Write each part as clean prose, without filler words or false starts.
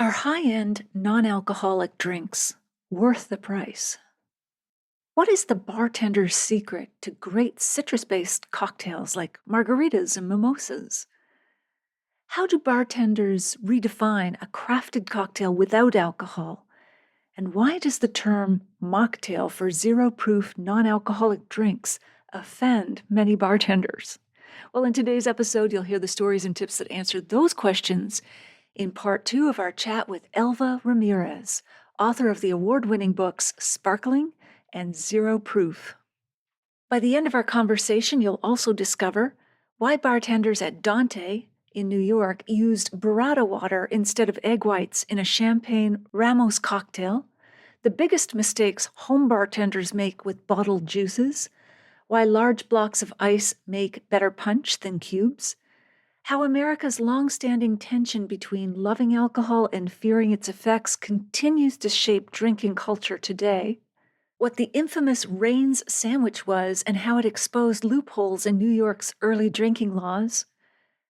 Are high-end, non-alcoholic drinks worth the price? What is the bartender's secret to great citrus-based cocktails like margaritas and mimosas? How do bartenders redefine a crafted cocktail without alcohol? And why does the term mocktail for zero-proof, non-alcoholic drinks offend many bartenders? Well, in today's episode, you'll hear the stories and tips that answer those questions in part 2 of our chat with Elva Ramirez, author of the award-winning books Sparkling and Zero Proof. By the end of our conversation, you'll also discover why bartenders at Dante in New York used burrata water instead of egg whites in a Champagne Ramos cocktail, the biggest mistakes home bartenders make with bottled juices, why large blocks of ice make better punch than cubes, how America's long-standing tension between loving alcohol and fearing its effects continues to shape drinking culture today, what the infamous Rains sandwich was and how it exposed loopholes in New York's early drinking laws,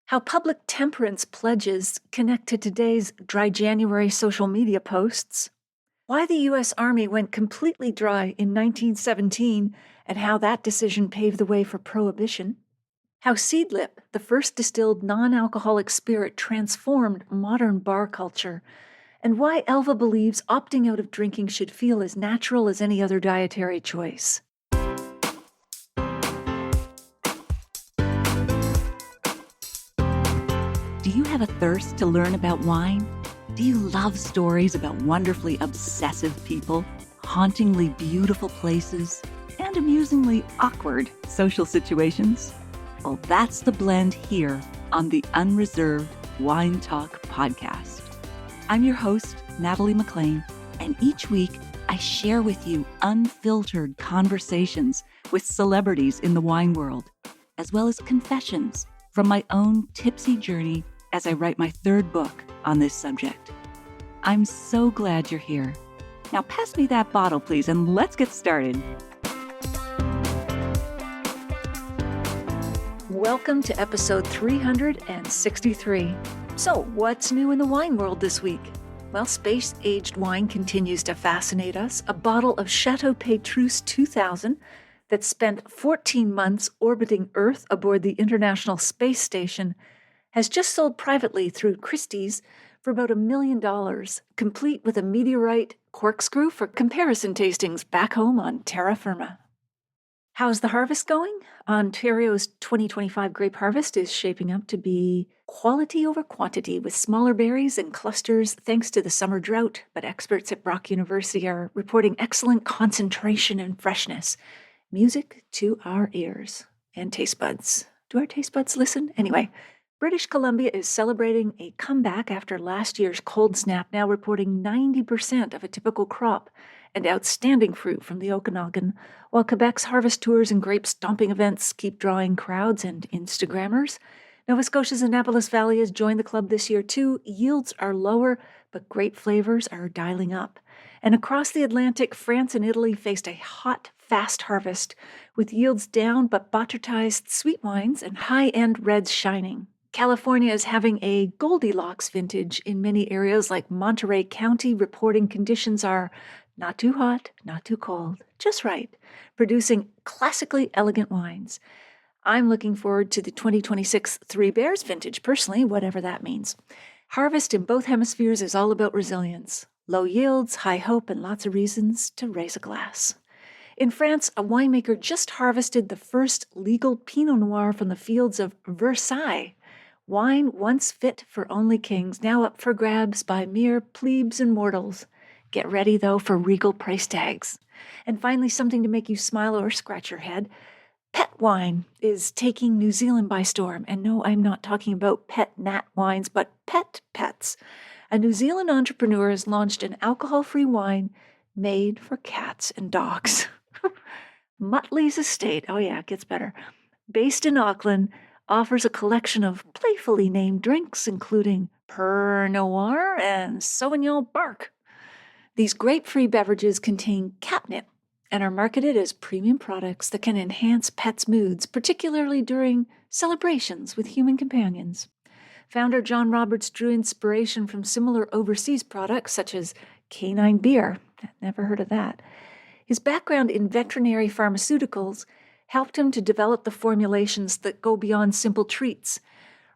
how public temperance pledges connect to today's dry January social media posts, why the U.S. Army went completely dry in 1917 and how that decision paved the way for Prohibition, how Seedlip, the first distilled non-alcoholic spirit, transformed modern bar culture, and why Elva believes opting out of drinking should feel as natural as any other dietary choice. Do you have a thirst to learn about wine? Do you love stories about wonderfully obsessive people, hauntingly beautiful places, and amusingly awkward social situations? Well, that's the blend here on the Unreserved Wine Talk podcast. I'm your host, Natalie McLean, and each week I share with you unfiltered conversations with celebrities in the wine world, as well as confessions from my own tipsy journey as I write my third book on this subject. I'm so glad you're here. Now pass me that bottle, please, and let's get started. Welcome to episode 363. So, what's new in the wine world this week? Well, space-aged wine continues to fascinate us. A bottle of Chateau Petrus 2000 that spent 14 months orbiting Earth aboard the International Space Station has just sold privately through Christie's for about $1 million, complete with a meteorite corkscrew for comparison tastings back home on terra firma. How's the harvest going? Ontario's 2025 grape harvest is shaping up to be quality over quantity with smaller berries and clusters thanks to the summer drought, but experts at Brock University are reporting excellent concentration and freshness. Music to our ears and taste buds. Do our taste buds listen? Anyway, British Columbia is celebrating a comeback after last year's cold snap, now reporting 90% of a typical crop and outstanding fruit from the Okanagan, while Quebec's harvest tours and grape stomping events keep drawing crowds and Instagrammers. Nova Scotia's Annapolis Valley has joined the club this year too. Yields are lower, but grape flavors are dialing up. And across the Atlantic, France and Italy faced a hot, fast harvest, with yields down but botrytized sweet wines and high-end reds shining. California is having a Goldilocks vintage in many areas like Monterey County, reporting conditions are not too hot, not too cold, just right, producing classically elegant wines. I'm looking forward to the 2026 Three Bears vintage, personally, whatever that means. Harvest in both hemispheres is all about resilience. Low yields, high hope, and lots of reasons to raise a glass. In France, a winemaker just harvested the first legal Pinot Noir from the fields of Versailles. Wine once fit for only kings, now up for grabs by mere plebes and mortals. Get ready, though, for regal price tags. And finally, something to make you smile or scratch your head. Pet wine is taking New Zealand by storm. And no, I'm not talking about pet nat wines, but pets. A New Zealand entrepreneur has launched an alcohol-free wine made for cats and dogs. Muttley's Estate, oh yeah, it gets better, based in Auckland, offers a collection of playfully named drinks, including Pinot Noir and Sauvignon Bark. These grape-free beverages contain catnip and are marketed as premium products that can enhance pets' moods, particularly during celebrations with human companions. Founder John Roberts drew inspiration from similar overseas products such as canine beer. Never heard of that. His background in veterinary pharmaceuticals helped him to develop the formulations that go beyond simple treats.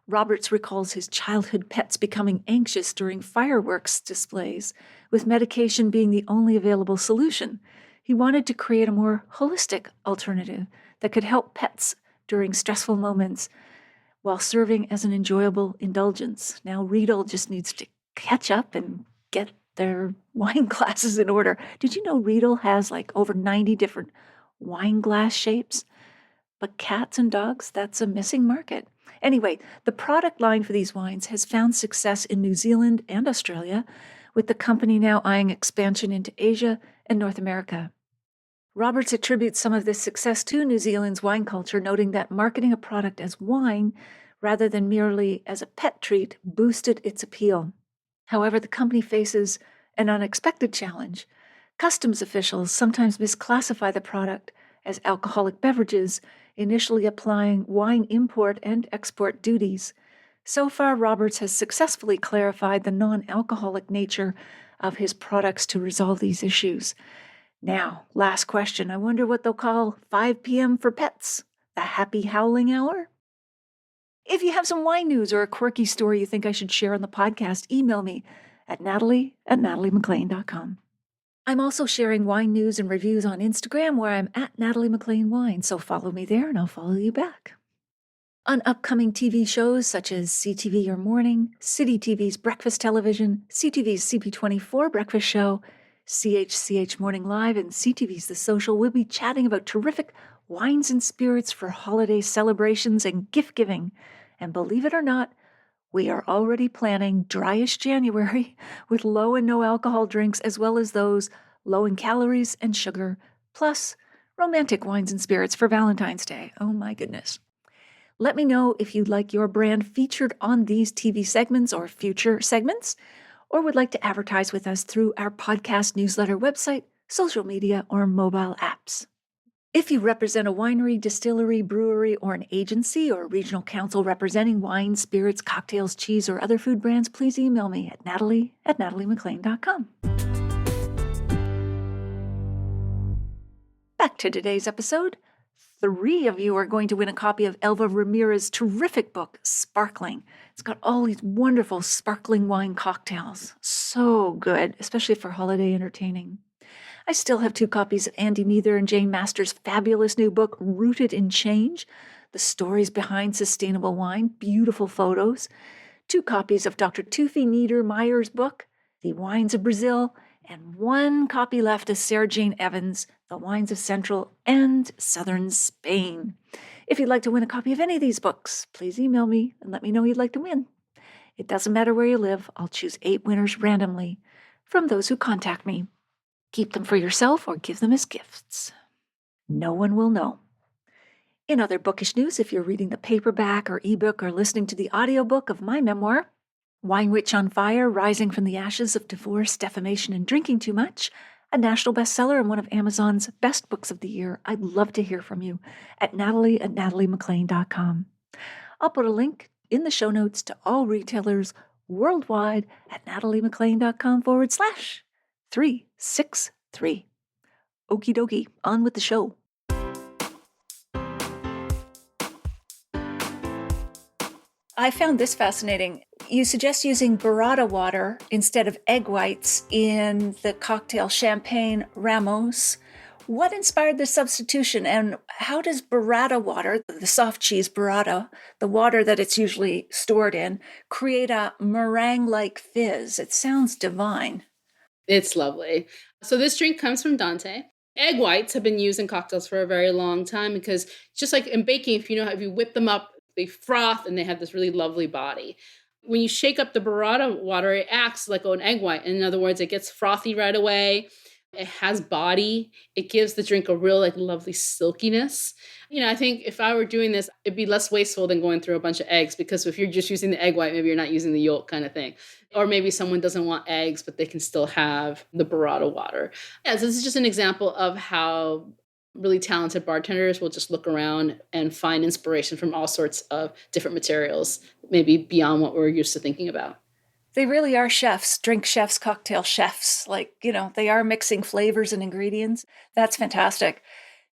Roberts recalls his childhood pets becoming anxious during fireworks displays, with medication being the only available solution. He wanted to create a more holistic alternative that could help pets during stressful moments while serving as an enjoyable indulgence. Now, Riedel just needs to catch up and get their wine glasses in order. Did you know Riedel has like over 90 different wine glass shapes? But cats and dogs, that's a missing market. Anyway, the product line for these wines has found success in New Zealand and Australia, with the company now eyeing expansion into Asia and North America. Roberts attributes some of this success to New Zealand's wine culture, noting that marketing a product as wine rather than merely as a pet treat boosted its appeal. However, the company faces an unexpected challenge. Customs officials sometimes misclassify the product as alcoholic beverages, initially applying wine import and export duties. So far, Roberts has successfully clarified the non-alcoholic nature of his products to resolve these issues. Now, last question. I wonder what they'll call 5 p.m. for pets, the happy howling hour? If you have some wine news or a quirky story you think I should share on the podcast, email me at natalie@nataliemclean.com. I'm also sharing wine news and reviews on Instagram, where I'm at Natalie McLean Wine, so follow me there and I'll follow you back. On upcoming TV shows such as CTV Your Morning, City TV's Breakfast Television, CTV's CP24 Breakfast Show, CHCH Morning Live, and CTV's The Social, we'll be chatting about terrific wines and spirits for holiday celebrations and gift giving. And believe it or not, we are already planning dryish January with low and no alcohol drinks, as well as those low in calories and sugar, plus romantic wines and spirits for Valentine's Day. Oh my goodness. Let me know if you'd like your brand featured on these TV segments or future segments, or would like to advertise with us through our podcast newsletter website, social media, or mobile apps. If you represent a winery, distillery, brewery, or an agency or regional council representing wine, spirits, cocktails, cheese, or other food brands, please email me at natalie@nataliemclean.com. Back to today's episode. 3 of you are going to win a copy of Elva Ramirez's terrific book, Sparkling. It's got all these wonderful sparkling wine cocktails. So good, especially for holiday entertaining. I still have 2 copies of Andy Neither and Jane Masters' fabulous new book, Rooted in Change, the stories behind sustainable wine, beautiful photos. 2 copies of Dr. Tufi Niedermeyer's book, The Wines of Brazil, and 1 copy left of Sarah Jane Evans' The Wines of Central and Southern Spain. If you'd like to win a copy of any of these books, please email me and let me know you'd like to win. It doesn't matter where you live. I'll choose 8 winners randomly from those who contact me. Keep them for yourself or give them as gifts. No one will know. In other bookish news, if you're reading the paperback or ebook or listening to the audiobook of my memoir, Wine Witch on Fire, Rising from the Ashes of Divorce, Defamation, and Drinking Too Much, a national bestseller and one of Amazon's best books of the year, I'd love to hear from you at natalie@nataliemclean.com. I'll put a link in the show notes to all retailers worldwide at nataliemclean.com/363. Okie dokie, on with the show. I found this fascinating. You suggest using burrata water instead of egg whites in the cocktail Champagne Ramos. What inspired this substitution, and how does burrata water, the soft cheese burrata, the water that it's usually stored in, create a meringue-like fizz? It sounds divine. It's lovely. So this drink comes from Dante. Egg whites have been used in cocktails for a very long time because just like in baking, if you whip them up, they froth and they have this really lovely body. When you shake up the burrata water, it acts like an egg white. In other words, it gets frothy right away. It has body. It gives the drink a real lovely silkiness. I think if I were doing this, it'd be less wasteful than going through a bunch of eggs, because if you're just using the egg white, maybe you're not using the yolk kind of thing. Or maybe someone doesn't want eggs, but they can still have the burrata water. Yeah, so this is just an example of how really talented bartenders will just look around and find inspiration from all sorts of different materials, maybe beyond what we're used to thinking about. They really are chefs, drink chefs, cocktail chefs. Like, they are mixing flavors and ingredients. That's fantastic.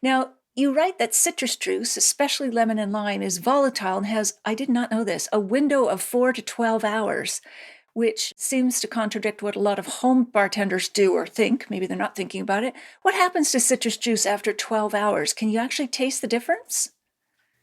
Now, you write that citrus juice, especially lemon and lime, is volatile and has, I did not know this, a window of 4 to 12 hours, which seems to contradict what a lot of home bartenders do or think. Maybe they're not thinking about it. What happens to citrus juice after 12 hours? Can you actually taste the difference?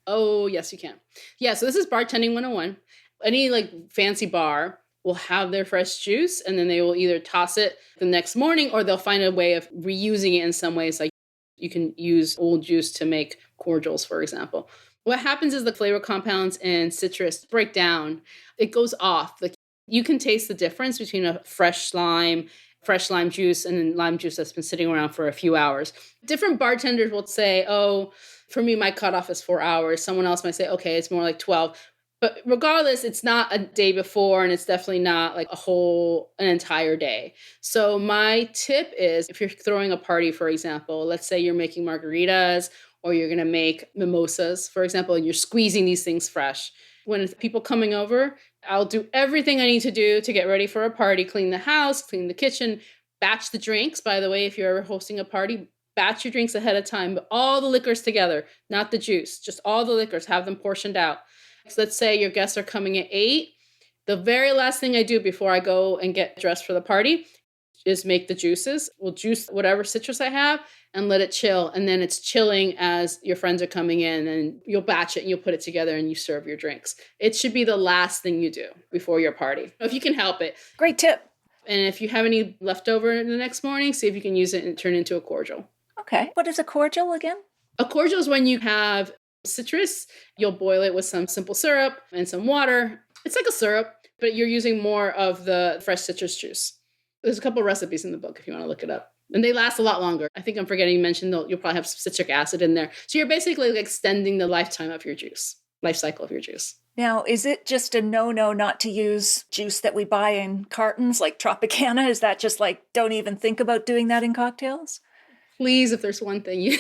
Oh, yes, you can. Yeah, so this is Bartending 101. Any fancy bar will have their fresh juice, and then they will either toss it the next morning or they'll find a way of reusing it in some ways. Like you can use old juice to make cordials, for example. What happens is the flavor compounds in citrus break down. It goes off. You can taste the difference between a fresh lime juice and then lime juice that's been sitting around for a few hours. Different bartenders will say, oh, for me, my cutoff is 4 hours. Someone else might say, okay, it's more like 12. But regardless, it's not a day before, and it's definitely not like an entire day. So my tip is, if you're throwing a party, for example, let's say you're making margaritas or you're going to make mimosas, for example, and you're squeezing these things fresh. When it's people coming over, I'll do everything I need to do to get ready for a party, clean the house, clean the kitchen, batch the drinks. By the way, if you're ever hosting a party, batch your drinks ahead of time, but all the liquors together, not the juice, just all the liquors, have them portioned out. So let's say your guests are coming at 8. The very last thing I do before I go and get dressed for the party is make the juices. We'll juice whatever citrus I have and let it chill. And then it's chilling as your friends are coming in, and you'll batch it and you'll put it together and you serve your drinks. It should be the last thing you do before your party, if you can help it. Great tip. And if you have any leftover the next morning, see if you can use it and turn it into a cordial. Okay. What is a cordial again? A cordial is when you have citrus, you'll boil it with some simple syrup and some water. It's like a syrup, but you're using more of the fresh citrus juice. There's a couple recipes in the book if you want to look it up. And they last a lot longer. I think I'm forgetting to mention you'll probably have some citric acid in there. So you're basically extending the life cycle of your juice. Now, is it just a no-no not to use juice that we buy in cartons like Tropicana? Is that just don't even think about doing that in cocktails? Please, if there's one thing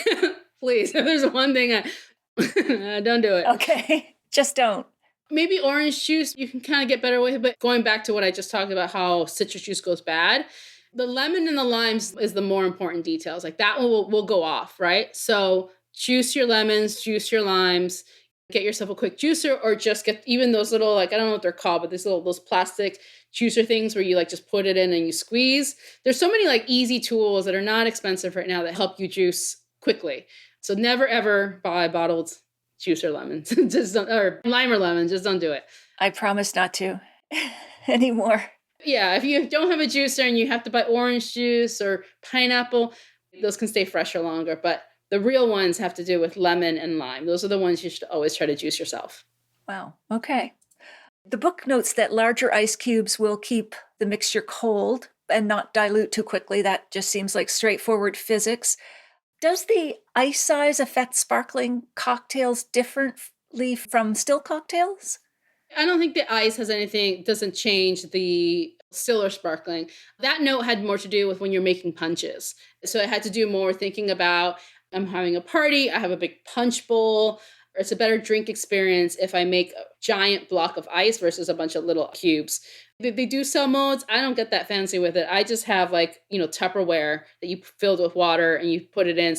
don't do it. Okay, just don't. Maybe orange juice, you can kind of get better with it, but going back to what I just talked about, how citrus juice goes bad, the lemon and the limes is the more important details. That one will go off, right? So juice your lemons, juice your limes, get yourself a quick juicer, or just get even those little, I don't know what they're called, but those plastic juicer things where you just put it in and you squeeze. There's so many easy tools that are not expensive right now that help you juice quickly. So never ever buy bottled juice or lemons, or lime or lemon. Just don't do it. I promise not to anymore. Yeah, if you don't have a juicer and you have to buy orange juice or pineapple, those can stay fresher longer. But the real ones have to do with lemon and lime. Those are the ones you should always try to juice yourself. Wow. Okay. The book notes that larger ice cubes will keep the mixture cold and not dilute too quickly. That just seems like straightforward physics. Does the ice size affect sparkling cocktails differently from still cocktails? I don't think the ice doesn't change the still or sparkling. That note had more to do with when you're making punches. So it had to do more thinking about, I'm having a party, I have a big punch bowl. It's a better drink experience if I make a giant block of ice versus a bunch of little cubes. They do sell molds. I don't get that fancy with it. I just have Tupperware that you filled with water and you put it in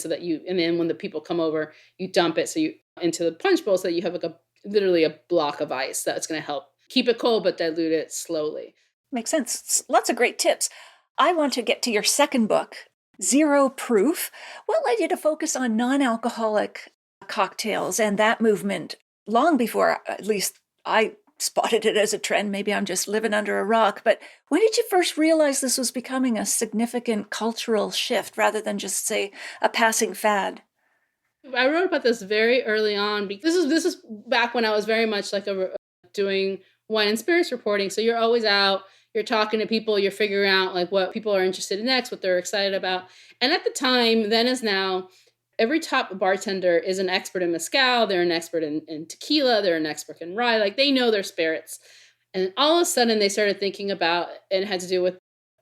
and then when the people come over, you dump it into the punch bowl so that you have literally a block of ice that's going to help keep it cold but dilute it slowly. Makes sense. Lots of great tips. I want to get to your second book, Zero Proof. What led you to focus on non-alcoholic cocktails and that movement long before, at least I spotted it as a trend? Maybe I'm just living under a rock, but when did you first realize this was becoming a significant cultural shift rather than just, say, a passing fad? I wrote about this very early on because this is back when I was very much doing wine and spirits reporting. So you're always out, you're talking to people, you're figuring out what people are interested in next, what they're excited about. And at the time, then as now, every top bartender is an expert in mezcal. They're an expert in tequila. They're an expert in rye. They know their spirits. And all of a sudden they started thinking about, and it had to do with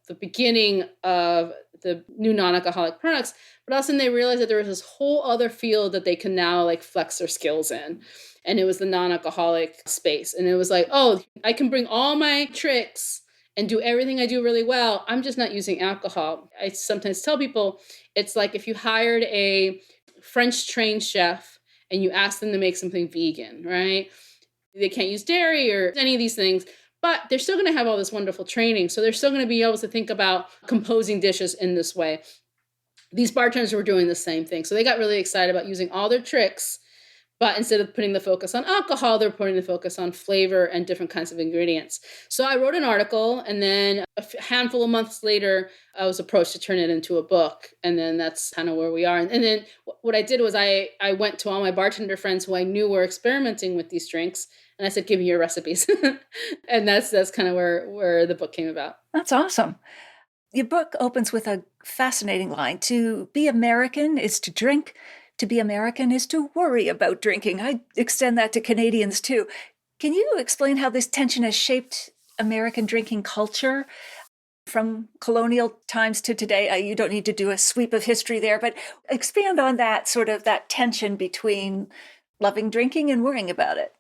the beginning of the new non-alcoholic products, but all of a sudden they realized that there was this whole other field that they can now like flex their skills in. And it was the non-alcoholic space. And it was like, oh, I can bring all my tricks and do everything I do really well. I'm just not using alcohol. I sometimes tell people it's like if you hired a French trained chef and you ask them to make something vegan, right? They can't use dairy or any of these things, but they're still going to have all this wonderful training. So they're still going to be able to think about composing dishes in this way. These bartenders were doing the same thing. So they got really excited about using all their tricks, but instead of putting the focus on alcohol, they're putting the focus on flavor and different kinds of ingredients. So I wrote an article, and then a handful of months later, I was approached to turn it into a book. And then that's kind of where we are. And then what I did was I went to all my bartender friends who I knew were experimenting with these drinks. And I said, give me your recipes. And that's kind of where the book came about. That's awesome. Your book opens with a fascinating line. To be American is to drink. To be American is to worry about drinking. I extend that to Canadians too. Can you explain how this tension has shaped American drinking culture from colonial times to today? You don't need to do a sweep of history there, but expand on that sort of that tension between loving drinking and worrying about it.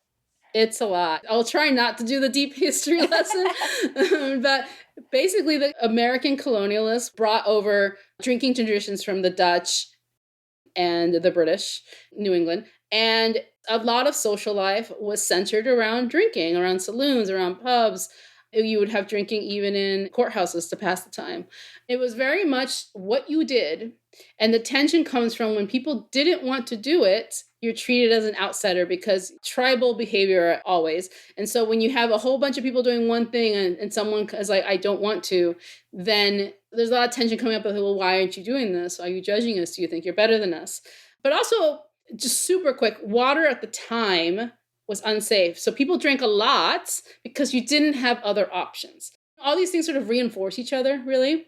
It's a lot. I'll try not to do the deep history lesson, but basically the American colonialists brought over drinking traditions from the Dutch and the British, New England. And a lot of social life was centered around drinking, around saloons, around pubs. You would have drinking even in courthouses to pass the time. It was very much what you did. And the tension comes from when people didn't want to do it, you're treated as an outsider because tribal behavior always. And so when you have a whole bunch of people doing one thing and someone is like, I don't want to, then there's a lot of tension coming up with, well, why aren't you doing this? Are you judging us? Do you think you're better than us? But also, just super quick, water at the time was unsafe. So people drank a lot because you didn't have other options. All these things sort of reinforce each other, really.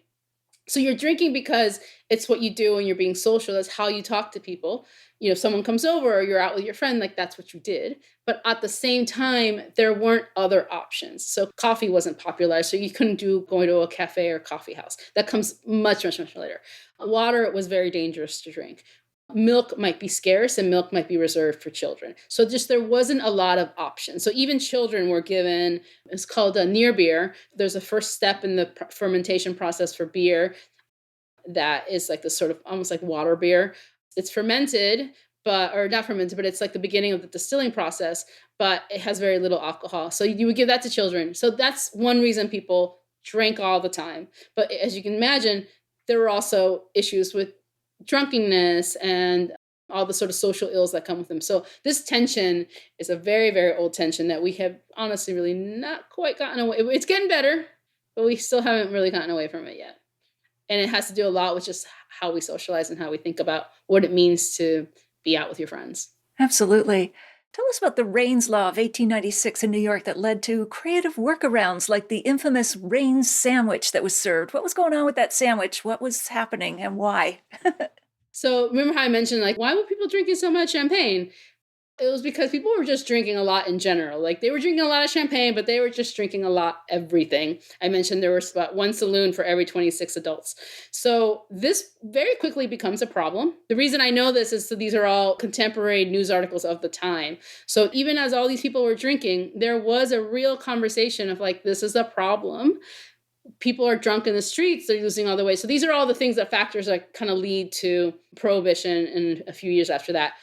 So you're drinking because it's what you do and you're being social. That's how you talk to people. You know, if someone comes over or you're out with your friend, like that's what you did. But at the same time, there weren't other options. So coffee wasn't popular. So you couldn't do going to a cafe or coffee house. That comes much, much, much later. Water was very dangerous to drink. Milk might be scarce and milk might be reserved for children. So just there wasn't a lot of options. So even children were given, it's called a near beer. There's a first step in the fermentation process for beer that is like this sort of almost like water beer. It's fermented, or not fermented, but it's like the beginning of the distilling process, but it has very little alcohol. So you would give that to children. So that's one reason people drank all the time. But as you can imagine, there were also issues with drunkenness and all the sort of social ills that come with them. So this tension is a very, very old tension that we have honestly really not quite gotten away. It's getting better, but we still haven't really gotten away from it yet. And it has to do a lot with just how we socialize and how we think about what it means to be out with your friends. Absolutely. Tell us about the Raines Law of 1896 in New York that led to creative workarounds like the infamous Raines sandwich that was served. What was going on with that sandwich? What was happening and why? So remember how I mentioned, like, why were people drinking so much champagne? It was because people were just drinking a lot in general. Like they were drinking a lot of champagne, but they were just drinking a lot everything. I mentioned there was about one saloon for every 26 adults. So this very quickly becomes a problem. The reason I know this is so these are all contemporary news articles of the time. So even as all these people were drinking, there was a real conversation of like, this is a problem. People are drunk in the streets, they're losing all the way. So these are all the things that factors that kind of lead to prohibition and a few years after that.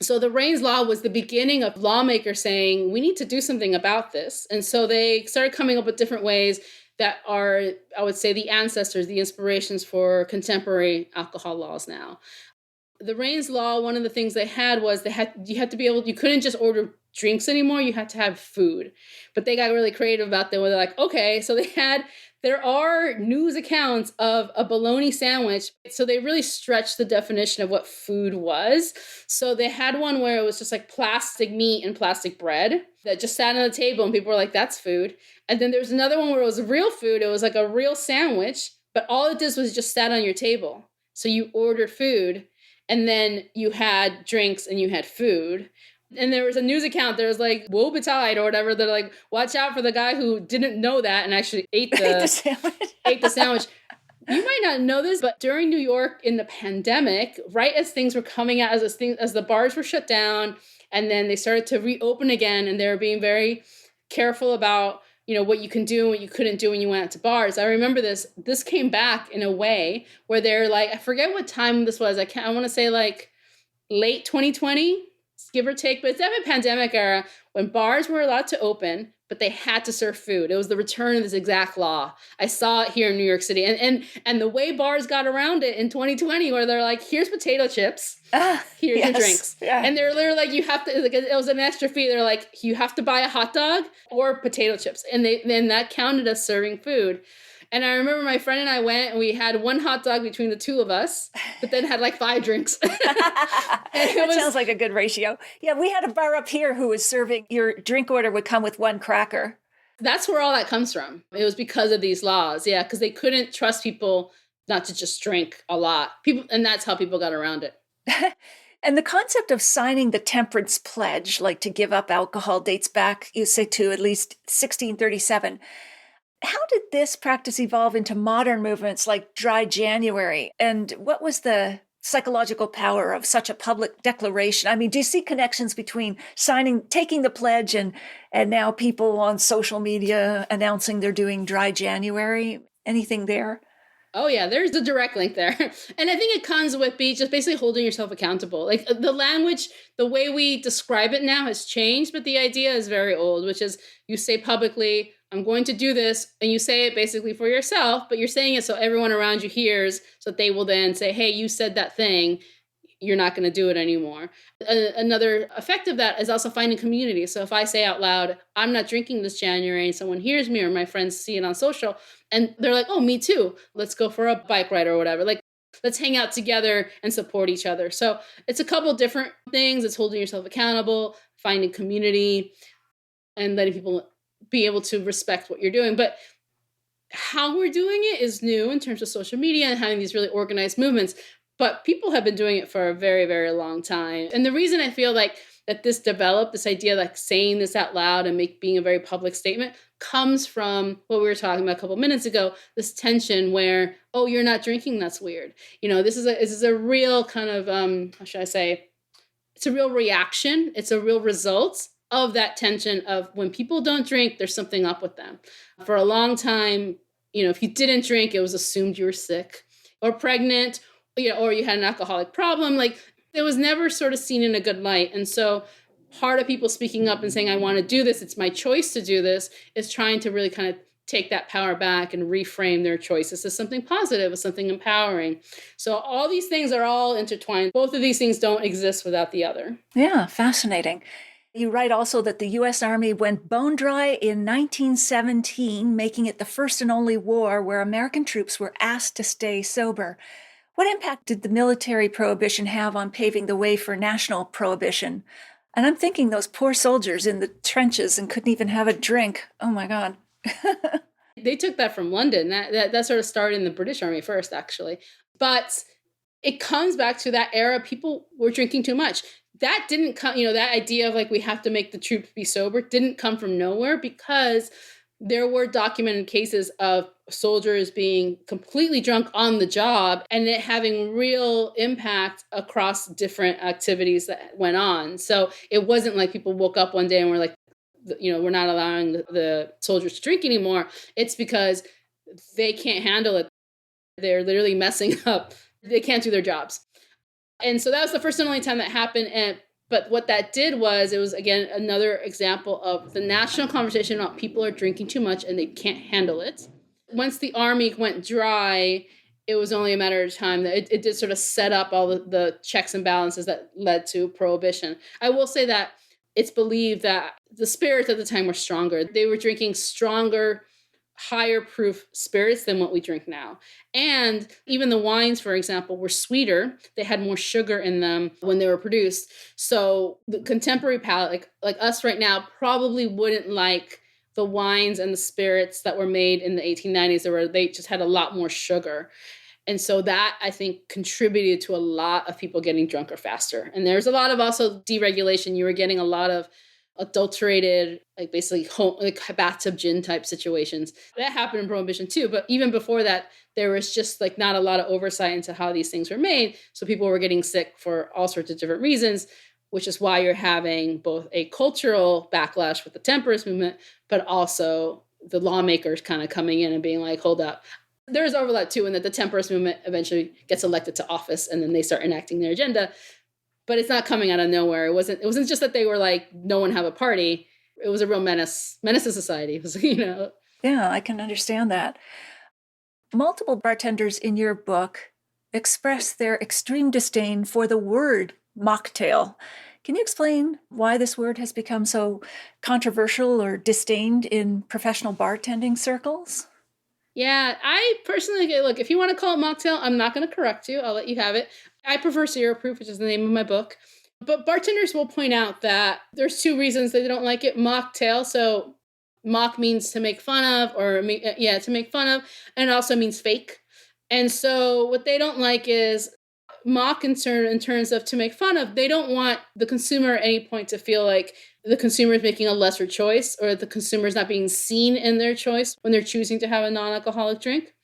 So the Raines Law was the beginning of lawmakers saying, we need to do something about this. And so they started coming up with different ways that are, I would say, the ancestors, the inspirations for contemporary alcohol laws now. The Raines Law, one of the things they had was you had to be able, you couldn't just order drinks anymore, you had to have food. But they got really creative about that, where they're like, okay, so there are news accounts of a bologna sandwich. So they really stretched the definition of what food was. So they had one where it was just like plastic meat and plastic bread that just sat on the table and people were like, that's food. And then there's another one where it was real food. It was like a real sandwich, but all it did was just sat on your table. So you ordered food and then you had drinks and you had food. And there was a news account that was like, woe betide or whatever. They're like, watch out for the guy who didn't know that and actually ate the sandwich. You might not know this, but during New York in the pandemic, right as things were coming out, as the bars were shut down, and then they started to reopen again, and they were being very careful about, what you can do and what you couldn't do when you went out to bars. I remember this came back in a way where they're like, I forget what time this was. I want to say like late 2020, give or take, but it's definitely pandemic era when bars were allowed to open, but they had to serve food. It was the return of this exact law. I saw it here in New York City. And the way bars got around it in 2020, where they're like, here's potato chips, here's your drinks. Yeah. And they're literally like, you have to, like, it was an extra fee. They're like, you have to buy a hot dog or potato chips. And then that counted as serving food. And I remember my friend and I went and we had one hot dog between the two of us, but then had like 5 drinks. That sounds like a good ratio. Yeah, we had a bar up here who was serving, your drink order would come with 1 cracker. That's where all that comes from. It was because of these laws. Yeah, because they couldn't trust people not to just drink a lot. And that's how people got around it. And the concept of signing the temperance pledge, like to give up alcohol, dates back, you say, to at least 1637. How did this practice evolve into modern movements like Dry January? And what was the psychological power of such a public declaration? I mean, do you see connections between taking the pledge and now people on social media announcing they're doing Dry January? Anything there? Oh, yeah, there's a direct link there. And I think it comes with just basically holding yourself accountable. Like the language, the way we describe it now has changed, but the idea is very old, which is you say publicly, I'm going to do this, and you say it basically for yourself, but you're saying it so everyone around you hears, so that they will then say, hey, you said that thing, you're not going to do it anymore. Another effect of that is also finding community. So if I say out loud, I'm not drinking this January, and someone hears me or my friends see it on social, and they're like, oh, me too. Let's go for a bike ride or whatever. Like, let's hang out together and support each other. So it's a couple different things. It's holding yourself accountable, finding community, and letting people be able to respect what you're doing. But how we're doing it is new in terms of social media and having these really organized movements. But people have been doing it for a very, very long time. And the reason I feel like that this developed, this idea like saying this out loud and being a very public statement, comes from what we were talking about a couple minutes ago, this tension where, oh, you're not drinking, that's weird. This is a real kind of, how should I say, it's a real reaction. It's a real result of that tension of when people don't drink, there's something up with them. For a long time, if you didn't drink, it was assumed you were sick or pregnant, or you had an alcoholic problem. Like, it was never sort of seen in a good light. And so part of people speaking up and saying, I want to do this, it's my choice to do this, is trying to really kind of take that power back and reframe their choices as something positive, as something empowering. So all these things are all intertwined. Both of these things don't exist without the other. Yeah, fascinating. You write also that the U.S. Army went bone dry in 1917, making it the first and only war where American troops were asked to stay sober. What impact did the military prohibition have on paving the way for national prohibition? And I'm thinking those poor soldiers in the trenches and couldn't even have a drink. Oh, my God. They took that from London. That sort of started in the British Army first, actually. But it comes back to that era. People were drinking too much. That didn't come, that idea of like we have to make the troops be sober didn't come from nowhere, because there were documented cases of soldiers being completely drunk on the job and it having real impact across different activities that went on. So it wasn't like people woke up one day and were like, we're not allowing the soldiers to drink anymore. It's because they can't handle it. They're literally messing up. They can't do their jobs. And so that was the first and only time that happened. But what that did was, it was, again, another example of the national conversation about people are drinking too much and they can't handle it. Once the Army went dry, it was only a matter of time that it did sort of set up all the checks and balances that led to prohibition. I will say that it's believed that the spirits at the time were stronger. They were drinking stronger, higher proof spirits than what we drink now. And even the wines, for example, were sweeter. They had more sugar in them when they were produced. So the contemporary palate, like us right now, probably wouldn't like the wines and the spirits that were made in the 1890s, where they just had a lot more sugar. And so that, I think, contributed to a lot of people getting drunker faster. And there's a lot of also deregulation. You were getting a lot of adulterated, like basically like bathtub gin type situations. That happened in Prohibition too. But even before that, there was just like not a lot of oversight into how these things were made. So people were getting sick for all sorts of different reasons, which is why you're having both a cultural backlash with the temperance movement, but also the lawmakers kind of coming in and being like, hold up. There's overlap too in that the temperance movement eventually gets elected to office and then they start enacting their agenda. But it's not coming out of nowhere. It wasn't just that they were like, no one have a party. It was a real menace to society. It was, Yeah, I can understand that. Multiple bartenders in your book express their extreme disdain for the word mocktail. Can you explain why this word has become so controversial or disdained in professional bartending circles? Yeah, I personally, look, if you want to call it mocktail, I'm not going to correct you. I'll let you have it. I prefer zero proof, which is the name of my book. But bartenders will point out that there's two reasons they don't like it. Mocktail, so mock means to make fun of, to make fun of, and it also means fake. And so what they don't like is mock in terms of to make fun of. They don't want the consumer at any point to feel like the consumer is making a lesser choice or the consumer is not being seen in their choice when they're choosing to have a non-alcoholic drink.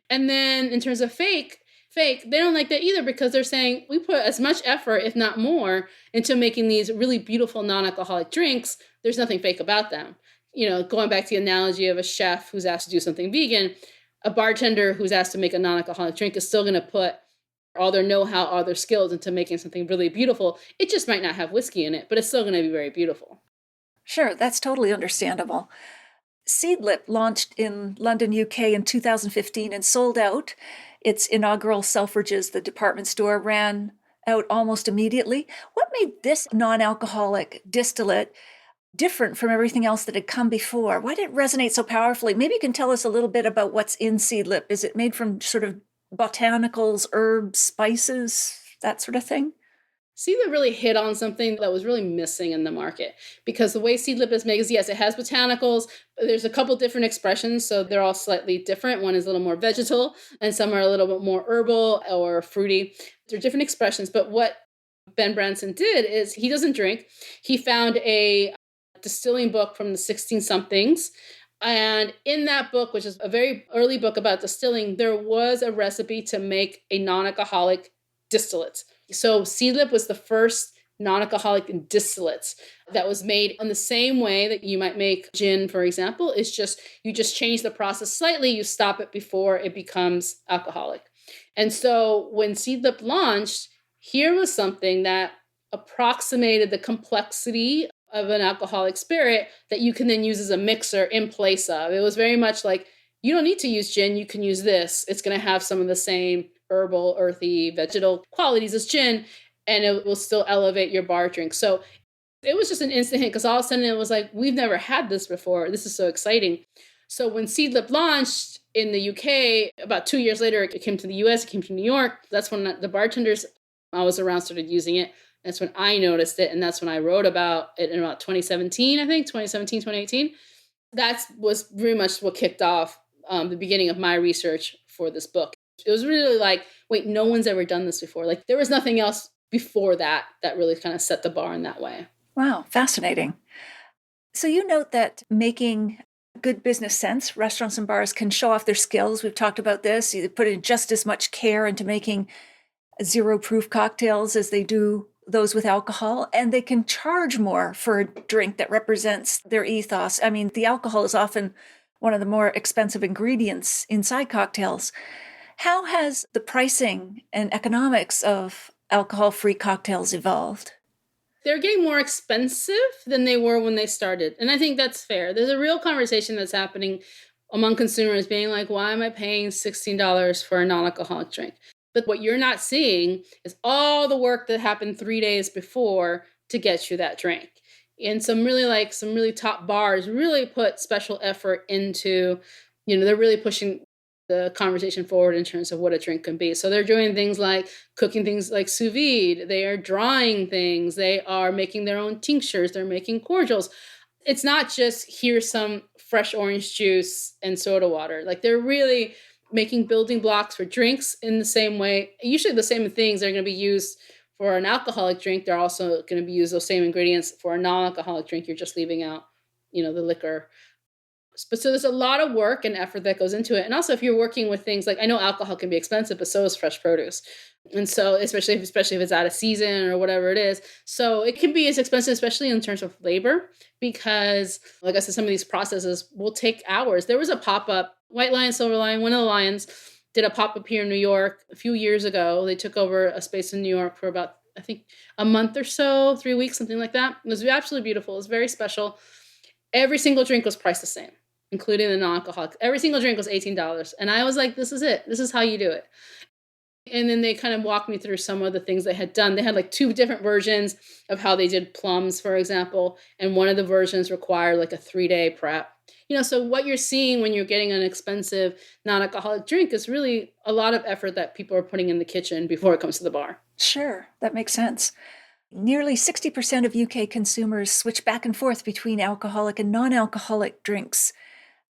And then in terms of fake, they don't like that either because they're saying we put as much effort, if not more, into making these really beautiful non-alcoholic drinks. There's nothing fake about them. Going back to the analogy of a chef who's asked to do something vegan, a bartender who's asked to make a non-alcoholic drink is still going to put all their know-how, all their skills into making something really beautiful. It just might not have whiskey in it, but it's still going to be very beautiful. Sure, that's totally understandable. Seedlip launched in London, UK in 2015 and sold out. Its inaugural Selfridges, the department store, ran out almost immediately. What made this non-alcoholic distillate different from everything else that had come before? Why did it resonate so powerfully? Maybe you can tell us a little bit about what's in Seedlip. Is it made from sort of botanicals, herbs, spices, that sort of thing? Seedlip really hit on something that was really missing in the market because the way Seedlip is made is, yes, it has botanicals, but there's a couple different expressions, so they're all slightly different. One is a little more vegetal, and some are a little bit more herbal or fruity. They're different expressions, but what Ben Branson did is he doesn't drink. He found a distilling book from the 16-somethings, and in that book, which is a very early book about distilling, there was a recipe to make a non-alcoholic distillate. So Seedlip was the first non-alcoholic distillates that was made in the same way that you might make gin, for example. It's just, you just change the process slightly, you stop it before it becomes alcoholic. And so when Seedlip launched, here was something that approximated the complexity of an alcoholic spirit that you can then use as a mixer in place of. It was very much like, you don't need to use gin, you can use this. It's going to have some of the same herbal, earthy, vegetal qualities as gin, and it will still elevate your bar drink. So it was just an instant hit because all of a sudden it was like, we've never had this before. This is so exciting. So when Seedlip launched in the UK, about 2 years later, it came to the US, it came to New York. That's when the bartenders I was around started using it. That's when I noticed it, and that's when I wrote about it in about 2017, I think, 2017, 2018. That was very much what kicked off the beginning of my research for this book. It was really like, wait, no one's ever done this before. Like, there was nothing else before that really kind of set the bar in that way. Wow, fascinating. So you note that making good business sense, restaurants and bars can show off their skills. We've talked about this. You put in just as much care into making zero-proof cocktails as they do those with alcohol, and they can charge more for a drink that represents their ethos. I mean, the alcohol is often one of the more expensive ingredients inside cocktails. How has the pricing and economics of alcohol-free cocktails evolved? They're getting more expensive than they were when they started. And I think that's fair. There's a real conversation that's happening among consumers being like, why am I paying $16 for a non-alcoholic drink? But what you're not seeing is all the work that happened 3 days before to get you that drink. And some really top bars really put special effort into, they're really pushing the conversation forward in terms of what a drink can be. So they're doing things like cooking things like sous vide. They are drying things. They are making their own tinctures. They're making cordials. It's not just here's some fresh orange juice and soda water. Like, they're really making building blocks for drinks in the same way. Usually the same things are going to be used for an alcoholic drink, they're also going to be used those same ingredients. For a non-alcoholic drink, you're just leaving out, the liquor. But so there's a lot of work and effort that goes into it. And also if you're working with things like, I know alcohol can be expensive, but so is fresh produce. And so especially if it's out of season or whatever it is. So it can be as expensive, especially in terms of labor, because like I said, some of these processes will take hours. There was a pop-up, White Lion, Silver Lion, one of the lions did a pop-up here in New York a few years ago. They took over a space in New York for about, I think, a month or so, 3 weeks, something like that. It was absolutely beautiful. It was very special. Every single drink was priced the same, including the non-alcoholic. Every single drink was $18. And I was like, this is it. This is how you do it. And then they kind of walked me through some of the things they had done. They had like 2 different versions of how they did plums, for example. And one of the versions required like a 3-day prep. So what you're seeing when you're getting an expensive non-alcoholic drink is really a lot of effort that people are putting in the kitchen before it comes to the bar. Sure, that makes sense. Nearly 60% of UK consumers switch back and forth between alcoholic and non-alcoholic drinks.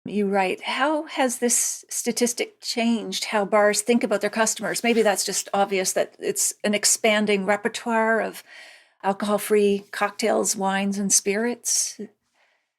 You write, how has this statistic changed how bars think about their customers? Maybe that's just obvious that it's an expanding repertoire of alcohol-free cocktails, wines, and spirits.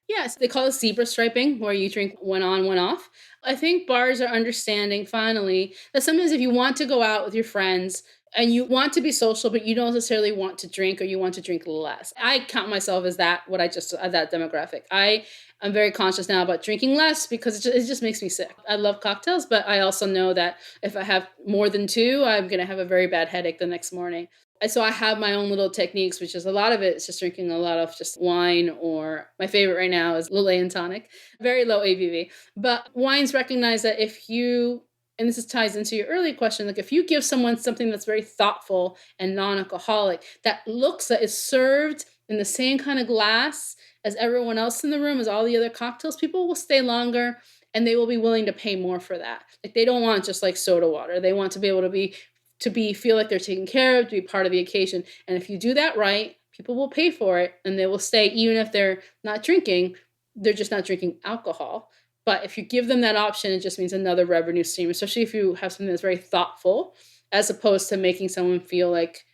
Yes, they call it zebra striping, where you drink one on, one off. I think bars are understanding finally that sometimes if you want to go out with your friends and you want to be social, but you don't necessarily want to drink, or you want to drink less. I count myself as that demographic. I'm very conscious now about drinking less because it just makes me sick. I love cocktails, but I also know that if I have more than 2, I'm going to have a very bad headache the next morning. And so I have my own little techniques, which is a lot of it is just drinking a lot of just wine, or my favorite right now is Lillet and tonic, very low ABV. But wines recognize that if you, and this ties into your earlier question, like if you give someone something that's very thoughtful and non-alcoholic, that is served in the same kind of glass as everyone else in the room, as all the other cocktails, people will stay longer and they will be willing to pay more for that. Like they don't want just like soda water. They want to be able to feel like they're taken care of, to be part of the occasion. And if you do that right, people will pay for it and they will stay, even if they're not drinking, they're just not drinking alcohol. But if you give them that option, it just means another revenue stream, especially if you have something that's very thoughtful, as opposed to making someone feel like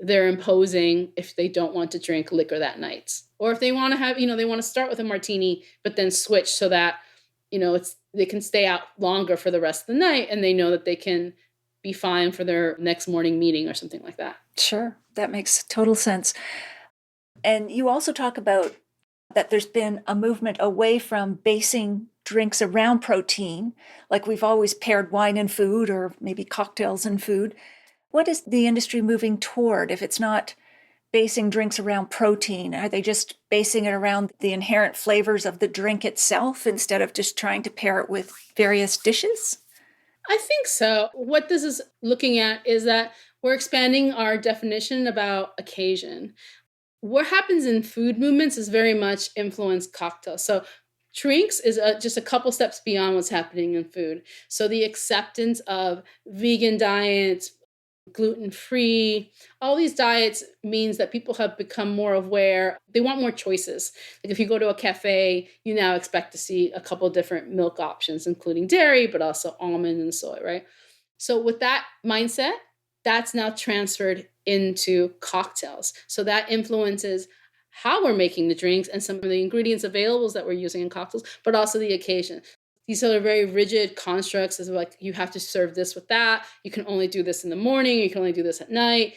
they're imposing if they don't want to drink liquor that night. Or if they want to have, they want to start with a martini, but then switch so that, they can stay out longer for the rest of the night and they know that they can be fine for their next morning meeting or something like that. Sure, that makes total sense. And you also talk about that there's been a movement away from basing drinks around protein, like we've always paired wine and food, or maybe cocktails and food. What is the industry moving toward if it's not basing drinks around protein? Are they just basing it around the inherent flavors of the drink itself instead of just trying to pair it with various dishes? I think so. What this is looking at is that we're expanding our definition about occasion. What happens in food movements is very much influenced cocktails. So drinks is just a couple steps beyond what's happening in food. So the acceptance of vegan diets, gluten-free, all these diets means that people have become more aware. They want more choices. Like if you go to a cafe, you now expect to see a couple of different milk options, including dairy, but also almond and soy, right? So with that mindset, that's now transferred into cocktails. So that influences how we're making the drinks and some of the ingredients available that we're using in cocktails, but also the occasion. These are very rigid constructs as like, you have to serve this with that. You can only do this in the morning. You can only do this at night.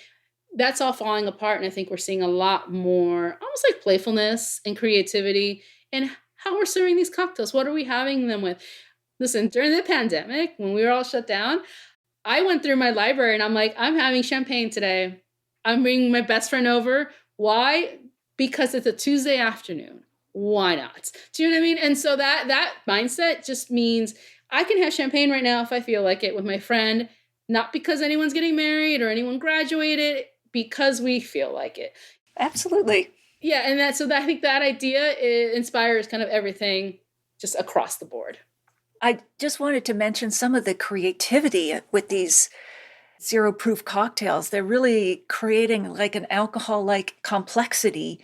That's all falling apart. And I think we're seeing a lot more almost like playfulness and creativity in how we're serving these cocktails. What are we having them with? Listen, during the pandemic, when we were all shut down, I went through my library and I'm like, I'm having champagne today. I'm bringing my best friend over. Why? Because it's a Tuesday afternoon. Why not? Do you know what I mean? And so that mindset just means I can have champagne right now if I feel like it with my friend, not because anyone's getting married or anyone graduated, because we feel like it. Absolutely. Yeah, and I think that idea inspires kind of everything just across the board. I just wanted to mention some of the creativity with these zero-proof cocktails. They're really creating like an alcohol-like complexity.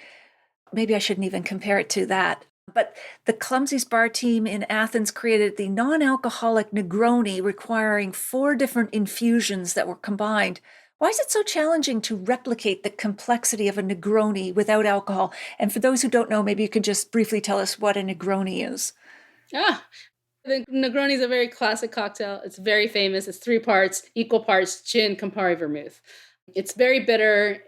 Maybe I shouldn't even compare it to that. But the Clumsy's bar team in Athens created the non-alcoholic Negroni requiring 4 different infusions that were combined. Why is it so challenging to replicate the complexity of a Negroni without alcohol? And for those who don't know, maybe you could just briefly tell us what a Negroni is. Ah, the Negroni is a very classic cocktail. It's very famous. It's 3 parts, equal parts gin, Campari, vermouth. It's very bitter.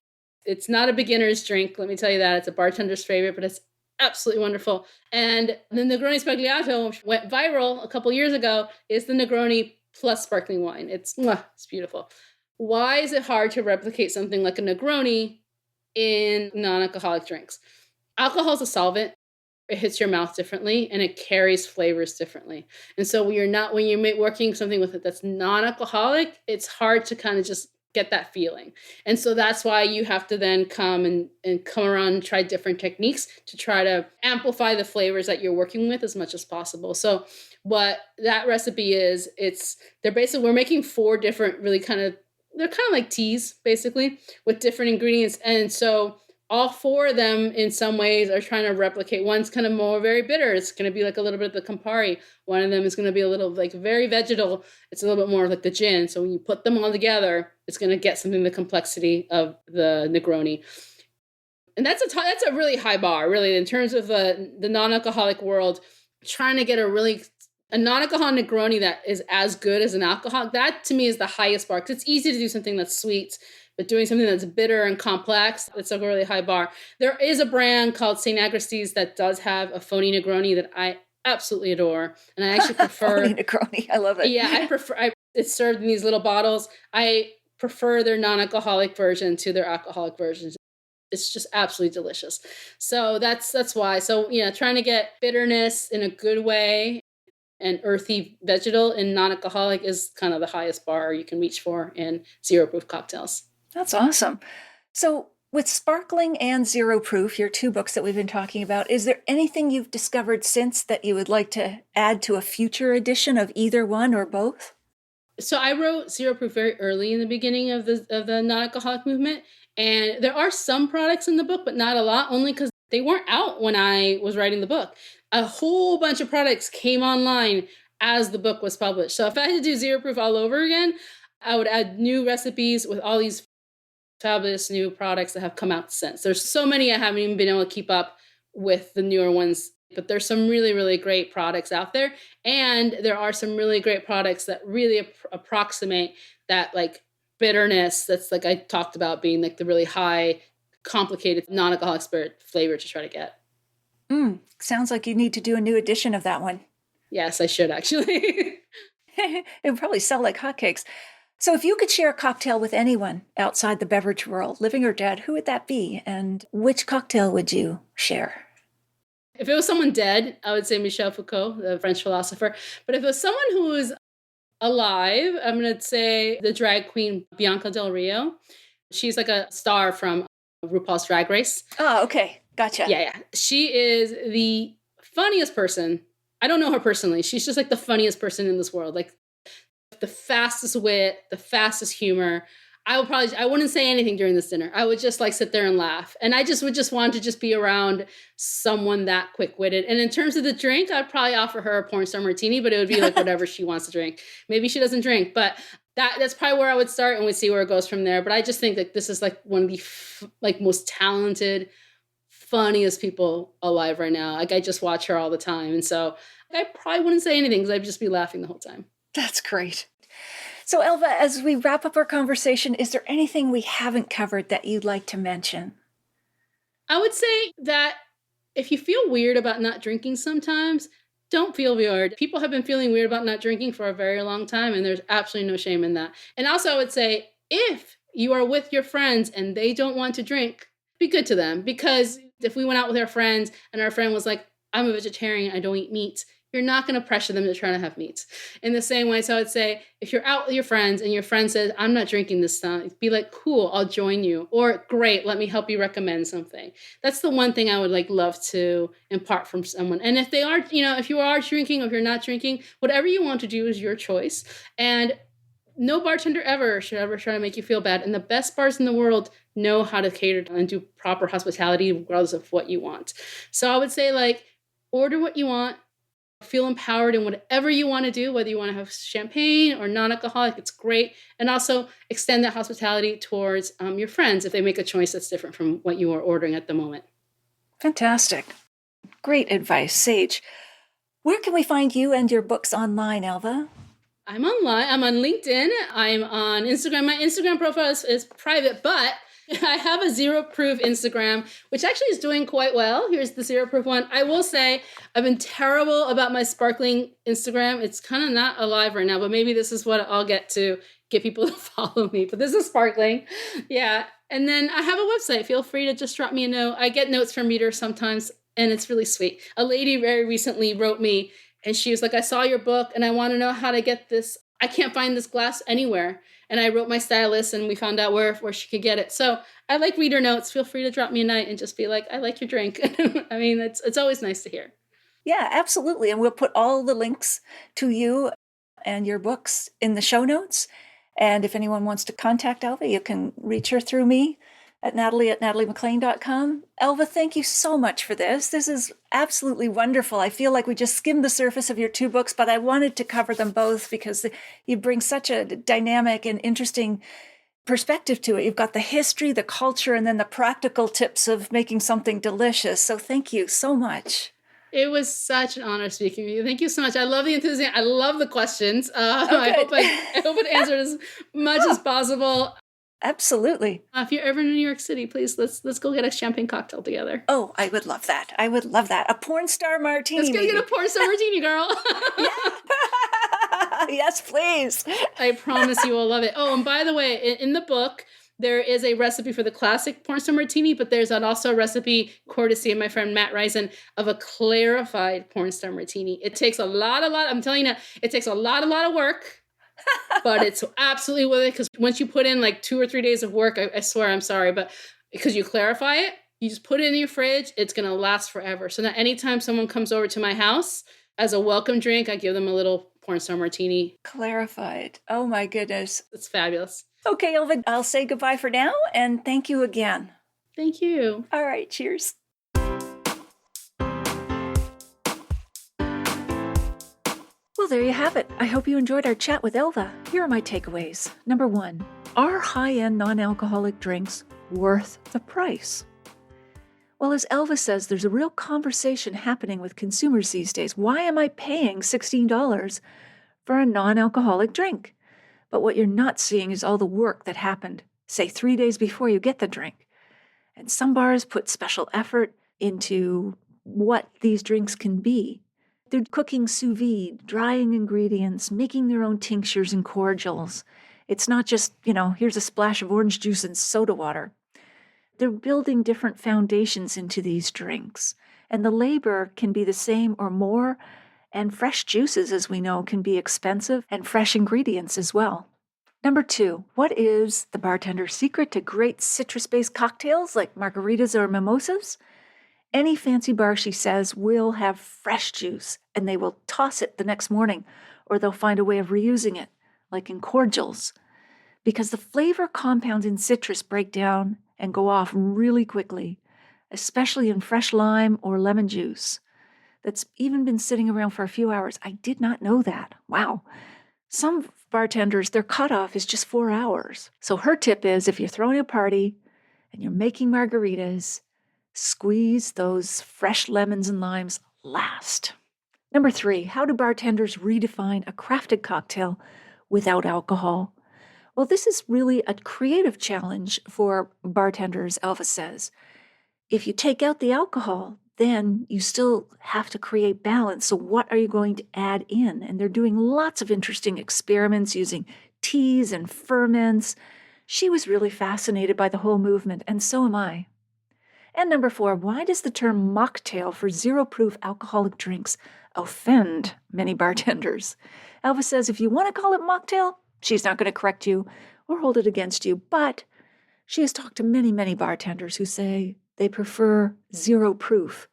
It's not a beginner's drink, let me tell you that. It's a bartender's favorite, but it's absolutely wonderful. And the Negroni Spagliato, which went viral a couple years ago, is the Negroni plus sparkling wine. It's beautiful. Why is it hard to replicate something like a Negroni in non-alcoholic drinks? Alcohol is a solvent. It hits your mouth differently and it carries flavors differently. And so when you're working something with it that's non-alcoholic, it's hard to kind of just get that feeling. And so that's why you have to then come around and try different techniques to try to amplify the flavors that you're working with as much as possible. So what that recipe is, we're making 4 different they're kind of like teas basically with different ingredients. And so all 4 of them in some ways are trying to replicate. One's kind of more very bitter. It's going to be like a little bit of the Campari. One of them is going to be a little like very vegetal. It's a little bit more like the gin. So when you put them all together, it's going to get something the complexity of the Negroni. And that's a really high bar, really, in terms of the non-alcoholic world. Trying to get a non-alcoholic Negroni that is as good as an alcoholic, that to me is the highest bar. Because it's easy to do something that's sweet, but doing something that's bitter and complex, it's a really high bar. There is a brand called St. Agreste's that does have a phony Negroni that I absolutely adore. And I actually prefer... Phony Negroni, I love it. Yeah, it's served in these little bottles. I prefer their non-alcoholic version to their alcoholic versions. It's just absolutely delicious. So that's why. So, trying to get bitterness in a good way and earthy vegetal in non-alcoholic is kind of the highest bar you can reach for in zero proof cocktails. That's awesome. So with Sparkling and Zero Proof, your 2 books that we've been talking about, is there anything you've discovered since that you would like to add to a future edition of either one or both? So I wrote Zero Proof very early in the beginning of the non-alcoholic movement. And there are some products in the book, but not a lot, only because they weren't out when I was writing the book. A whole bunch of products came online as the book was published. So if I had to do Zero Proof all over again, I would add new recipes with all these fabulous new products that have come out since. There's so many I haven't even been able to keep up with the newer ones, but there's some really, really great products out there. And there are some really great products that really approximate that like bitterness that's like I talked about being like the really high, complicated non-alcoholic spirit flavor to try to get. Sounds like you need to do a new edition of that one. Yes, I should actually. It would probably sell like hotcakes. So if you could share a cocktail with anyone outside the beverage world, living or dead, who would that be? And which cocktail would you share? If it was someone dead, I would say Michel Foucault, the French philosopher. But if it was someone who is alive, I'm going to say the drag queen Bianca Del Rio. She's like a star from RuPaul's Drag Race. Oh, okay. Gotcha. Yeah. She is the funniest person. I don't know her personally. She's just like the funniest person in this world. Like the fastest wit, the fastest humor. I wouldn't say anything during this dinner. I would just like sit there and laugh. And I would just want to just be around someone that quick-witted. And in terms of the drink, I'd probably offer her a porn star martini, but it would be like whatever she wants to drink. Maybe she doesn't drink, but that's probably where I would start, and we'd see where it goes from there. But I just think that this is like one of the most talented, funniest people alive right now. Like I just watch her all the time. And so I probably wouldn't say anything because I'd just be laughing the whole time. That's great. So Elva, as we wrap up our conversation, is there anything we haven't covered that you'd like to mention? I would say that if you feel weird about not drinking sometimes, don't feel weird. People have been feeling weird about not drinking for a very long time, and there's absolutely no shame in that. And also I would say, if you are with your friends and they don't want to drink, be good to them. Because if we went out with our friends and our friend was like, I'm a vegetarian, I don't eat meat, you're not going to pressure them to try to have meat. In the same way, so I would say, if you're out with your friends and your friend says, I'm not drinking this time, be like, cool, I'll join you. Or great, let me help you recommend something. That's the one thing I would like love to impart from someone. And if they are, if you are drinking or if you're not drinking, whatever you want to do is your choice. And no bartender should ever try to make you feel bad. And the best bars in the world know how to cater and do proper hospitality regardless of what you want. So I would say, like, order what you want. Feel empowered in whatever you want to do, whether you want to have champagne or non-alcoholic, it's great. And also extend that hospitality towards your friends if they make a choice that's different from what you are ordering at the moment. Fantastic. Great advice, Sage. Where can we find you and your books online, Elva? I'm online. I'm on LinkedIn. I'm on Instagram. My Instagram profile is private, but I have a zero proof Instagram, which actually is doing quite well. Here's the zero proof one. I will say I've been terrible about my sparkling Instagram. It's kind of not alive right now, but maybe this is what I'll get to get people to follow me. But this is sparkling. Yeah. And then I have a website. Feel free to just drop me a note. I get notes from readers sometimes, and it's really sweet. A lady very recently wrote me, and she was like, I saw your book, and I want to know how to get this. I can't find this glass anywhere. And I wrote my stylist, and we found out where she could get it. So I like reader notes. Feel free to drop me a note and just be like, I like your drink. I mean, it's always nice to hear. Yeah, absolutely. And we'll put all the links to you and your books in the show notes. And if anyone wants to contact Elva, you can reach her through me at natalie@nataliemclean.com. Elva, thank you so much for this. This is absolutely wonderful. I feel like we just skimmed the surface of your two books, but I wanted to cover them both because you bring such a dynamic and interesting perspective to it. You've got the history, the culture, and then the practical tips of making something delicious. So thank you so much. It was such an honor speaking with you. Thank you so much. I love the enthusiasm. I love the questions. I hope it answered as much as possible. Absolutely. If you're ever in New York City, please let's go get a champagne cocktail together. Oh, I would love that. I would love that. A porn star martini. Let's go get a porn star martini, girl. Yes, please. I promise you will love it. Oh, and by the way, in the book, there is a recipe for the classic porn star martini, but there's also a recipe, courtesy of my friend Matt Risen, of a clarified porn star martini. It takes a lot, I'm telling you, it takes a lot of work. But it's absolutely worth it because once you put in like 2 or 3 days of work, I swear, I'm sorry, but because you clarify it, you just put it in your fridge, it's going to last forever. So that anytime someone comes over to my house as a welcome drink, I give them a little porn star martini. Clarified. Oh my goodness. It's fabulous. Okay, Elva, I'll say goodbye for now and thank you again. Thank you. All right, cheers. Well, there you have it. I hope you enjoyed our chat with Elva. Here are my takeaways. Number 1, are high-end non-alcoholic drinks worth the price? Well, as Elva says, there's a real conversation happening with consumers these days. Why am I paying $16 for a non-alcoholic drink? But what you're not seeing is all the work that happened, say 3 days before you get the drink. And some bars put special effort into what these drinks can be. They're cooking sous vide, drying ingredients, making their own tinctures and cordials. It's not just, here's a splash of orange juice and soda water. They're building different foundations into these drinks. And the labor can be the same or more. And fresh juices, as we know, can be expensive, and fresh ingredients as well. Number 2, what is the bartender's secret to great citrus-based cocktails like margaritas or mimosas? Any fancy bar, she says, will have fresh juice, and they will toss it the next morning, or they'll find a way of reusing it, like in cordials, because the flavor compounds in citrus break down and go off really quickly, especially in fresh lime or lemon juice that's even been sitting around for a few hours. I did not know that. Wow. Some bartenders, their cutoff is just 4 hours. So her tip is, if you're throwing a party and you're making margaritas, squeeze those fresh lemons and limes last. Number 3, how do bartenders redefine a crafted cocktail without alcohol? Well, this is really a creative challenge for bartenders, Elva says. If you take out the alcohol, then you still have to create balance. So what are you going to add in? And they're doing lots of interesting experiments using teas and ferments. She was really fascinated by the whole movement, and so am I. And number 4, why does the term mocktail for zero-proof alcoholic drinks offend many bartenders? Elva says if you want to call it mocktail, she's not going to correct you or hold it against you, but she has talked to many, many bartenders who say they prefer zero proof,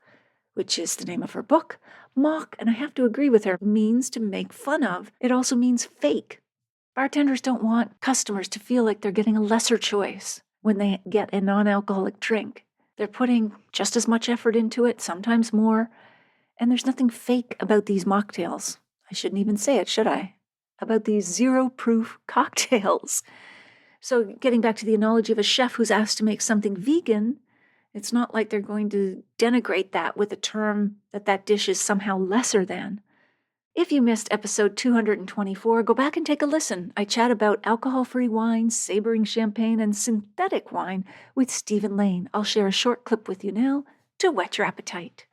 which is the name of her book. Mock, and I have to agree with her, means to make fun of. It also means fake. Bartenders don't want customers to feel like they're getting a lesser choice when they get a non-alcoholic drink. They're putting just as much effort into it, sometimes more, And there's nothing fake about these mocktails. I shouldn't even say it, should I? About these zero-proof cocktails. So getting back to the analogy of a chef who's asked to make something vegan, it's not like they're going to denigrate that with a term that dish is somehow lesser than. If you missed episode 224, go back and take a listen. I chat about alcohol-free wine, savoring champagne, and synthetic wine with Stephen Lane. I'll share a short clip with you now to whet your appetite.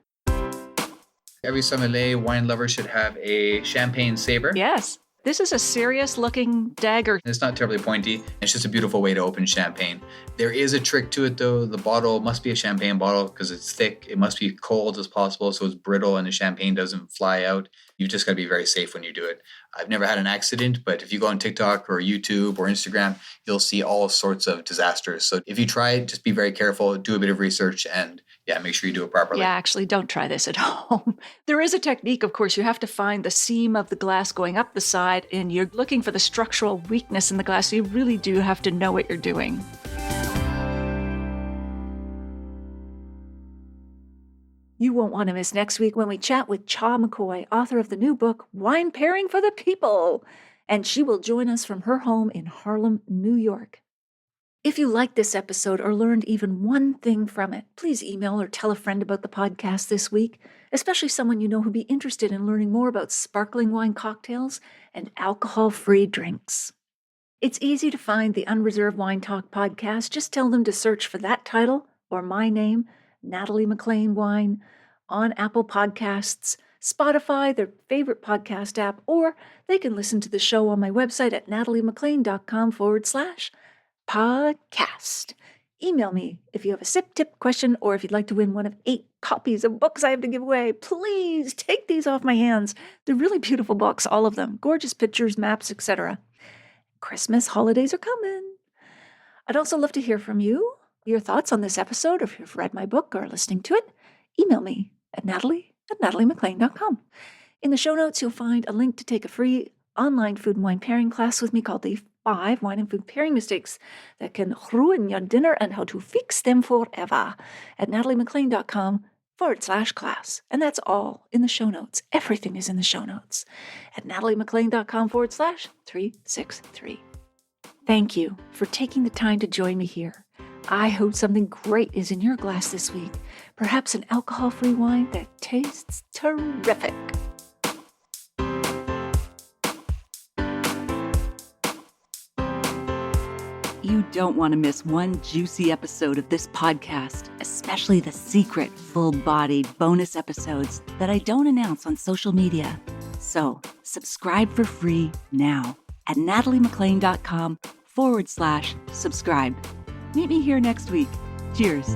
Every sommelier wine lover should have a champagne saber. Yes. This is a serious-looking dagger. It's not terribly pointy. It's just a beautiful way to open champagne. There is a trick to it, though. The bottle must be a champagne bottle because it's thick. It must be cold as possible so it's brittle and the champagne doesn't fly out. You just got to be very safe when you do it. I've never had an accident, but if you go on TikTok or YouTube or Instagram, you'll see all sorts of disasters. So if you try it, just be very careful, do a bit of research, and make sure you do it properly. Yeah, actually, don't try this at home. There is a technique, of course. You have to find the seam of the glass going up the side, and you're looking for the structural weakness in the glass. So you really do have to know what you're doing. You won't want to miss next week when we chat with Cha McCoy, author of the new book, Wine Pairing for the People. And she will join us from her home in Harlem, New York. If you liked this episode or learned even one thing from it, please email or tell a friend about the podcast this week, especially someone you know who'd be interested in learning more about sparkling wine cocktails and alcohol-free drinks. It's easy to find the Unreserved Wine Talk podcast. Just tell them to search for that title or my name, Natalie McLean Wine, on Apple Podcasts, Spotify, their favorite podcast app, or they can listen to the show on my website at nataliemclean.com/podcast. Email me if you have a sip tip question or if you'd like to win one of 8 copies of books I have to give away. Please take these off my hands. They're really beautiful books, all of them. Gorgeous pictures, maps, etc. Christmas holidays are coming. I'd also love to hear from you. Your thoughts on this episode, or if you've read my book or are listening to it, email me at natalie@nataliemclean.com. In the show notes, you'll find a link to take a free online food and wine pairing class with me called the 5 Wine and Food Pairing Mistakes that can ruin your dinner and how to fix them forever at nataliemclean.com/class. And that's all in the show notes. Everything is in the show notes at nataliemclean.com/363. Thank you for taking the time to join me here. I hope something great is in your glass this week. Perhaps an alcohol-free wine that tastes terrific. You don't want to miss one juicy episode of this podcast, especially the secret, full-bodied bonus episodes that I don't announce on social media. So subscribe for free now at nataliemclean.com/subscribe. Meet me here next week. Cheers.